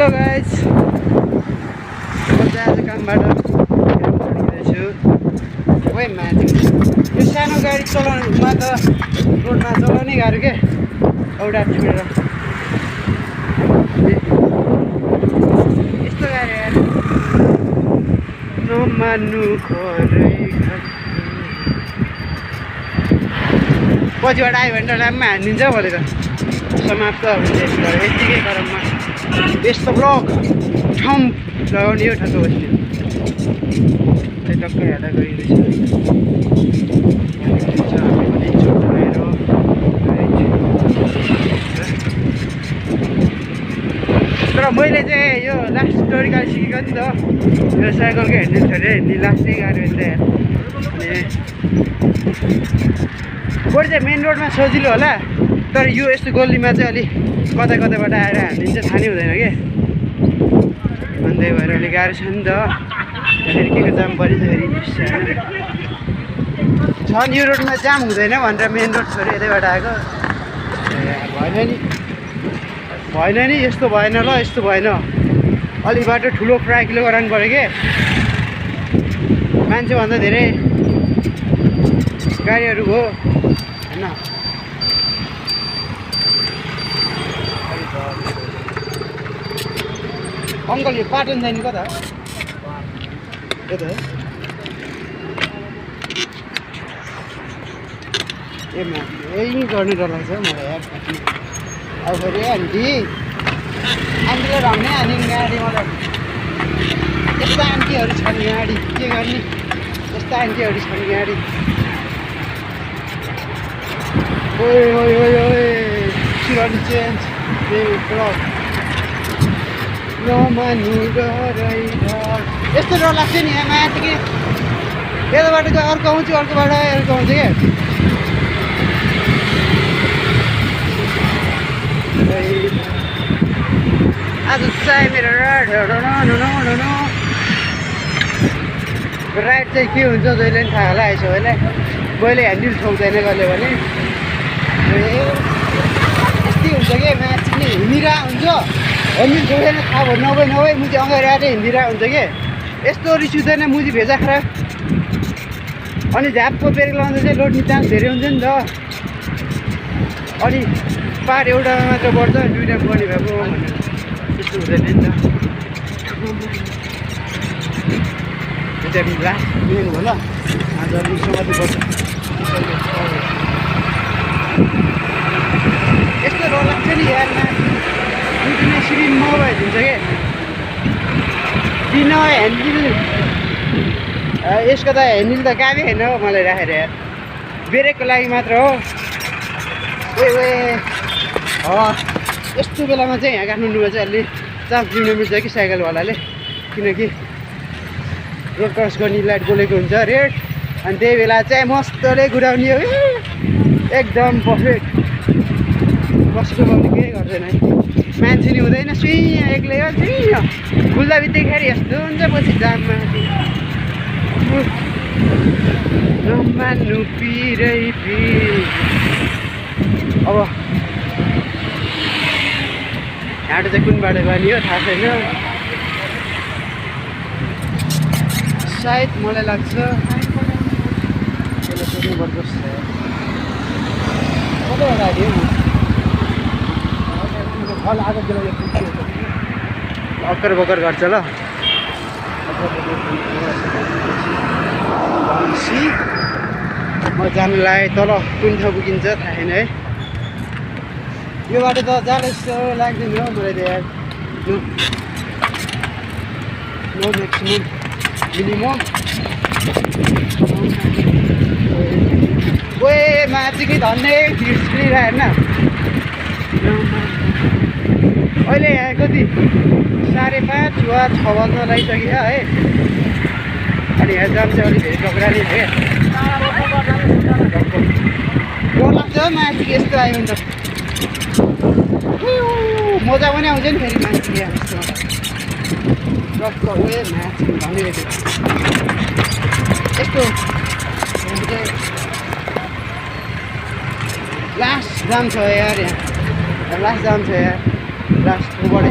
Hello guys, म चाहिँ आज कामबाट फर्किँदैछु। ओइ माथि यो सानो गाडी चलाउनुमा त रोडमा चलाउनै गाह्रो के औडा छोडेर यस्तो गाह्रो यार नमान्नु खरै पछिबाट आयो भने त राममा हानिदिन्छ भने त समाप्त हुन्छ यतिकै गरममा यस्तो ब्लक ठम लगाउने यो ठक्क बस्ने टक्कै हेर्दा गइरहेछ तर मैले चाहिँ यो लास्ट तरिकाले सिकेको नि त यो साइकलको हेन्डल छोडेर हिँड्ने लास्टै गाह्रो नि त अनि बरु चाहिँ मेन रोडमा सजिलो होला तर यो यस्तो गल्लीमा चाहिँ अलिक कता कताबाट आएर हानिदिन्छ थाहा नै हुँदैन कि अनि त्यही भएर अलिक गाह्रो छ नि त फेरि के जाम परिन्छ फेरि झन् यो रोडमा जाम हुँदैन भनेर मेन रोड छोडेर यतैबाट आएको भएन नि यस्तो भएन ल यस्तो भएन अलिक बाटो ठुलो फ्राकिलो गराउनु पऱ्यो कि मान्छेभन्दा धेरै गाडीहरू हो होइन अङ्कल यो पाटन जाने कता यता ए यही गर्नु डर लाग्छ मलाई यार अब फेरि आन्टीले रङ्नै हाल्ने गाडी मलाई यस्ता आन्टीहरू छन् गाडी के गर्ने यस्ता आन्टीहरू छन् गाडी ओए ओए ओए ओए सिरली चेन्ज नमान्नु डरै यस्तो डर लाग्छ नि यहाँ माथि कि यताबाट चाहिँ अर्को आउँछु अर्कोबाट अर्को आउँछ क्या आज चाहिँ मेरो राइड चाहिँ के हुन्छ जहिले पनि थाहा होला यसो होइन मैले ह्यान्डल छोड्दैन गऱ्यो भने यस्तै हुन्छ कि माथि नि हिँडिरहेको हुन्छ ह्यान्डल छोडेर थाहा भयो नभए मुजी अगाडि आएर हिँडिरहेको हुन्छ कि यस्तो रिस हुँदैन मुजी भेजा खराब अनि झ्यापको ब्रेक लगाउँदा चाहिँ लोड्ने चान्स धेरै हुन्छ नि त अनि पार एउटा मात्र बढ्छ दुईवटा बढ्ने भएको भनेर त्यस्तो हुँदैन नि त त्यो लास्ट मेन हो ल आज समाति पर्छ यस्तो डर लाग्छ नि यार दुईजना सिरिन नभइदिन्छ कि किन ह्यान्डल यसको त ह्यान्डल त कामै होइन हो मलाई राखेर यार ब्रेकको लागि मात्र हो यस्तो बेलामा चाहिँ यहाँ काठमाडौँमा चाहिँ अलि चान्स लिनु मिल्छ कि साइकलवालाले किनकि रोड क्रस गर्ने लाइट बोलेको हुन्छ रेड अनि त्यही बेला चाहिँ मस्तले घुराउने हो एकदम पर्फेक्ट कसको पनि केही गर्दैन मान्छे नि हुँदैन सुइँ एक्लै हो सुइँ खुल्दा बित्तिकै यस्तो हुन्छ पछि जाममा नमान्नु पिरै अब यहाँबाट चाहिँ कुन बाटो गर्ने हो थाहा छैन सायद मलाई लाग्छ त्यसलाई सोध्नुपर्छ कताबाट आयो अक्कर बक्कर गर्छ ल म जानु लाग्यो तल कुन ठाउँ पुगिन्छ थाहा छैन है यो बाटो त जाँदा जस्तो लाग्दैन हो मलाई त यार नो म्याक्सिमम मिनिमम ओए माथि कि धन्नै भिड हेर्न अहिले यहाँ कति 5:30 वा 6 बज्न लागिसक्यो है अनि यहाँ जाम चाहिँ अलिक धेरै टक्राने थियो डर लाग्छ माथि यस्तो आयो भने त मजा पनि आउँछ नि फेरि माथि यस्तो रक्क उयो माथि भनिरहेको यस्तो लास्ट जाम छ यार यहाँ लास्ट जाम छ यार लास्ट ऊबाट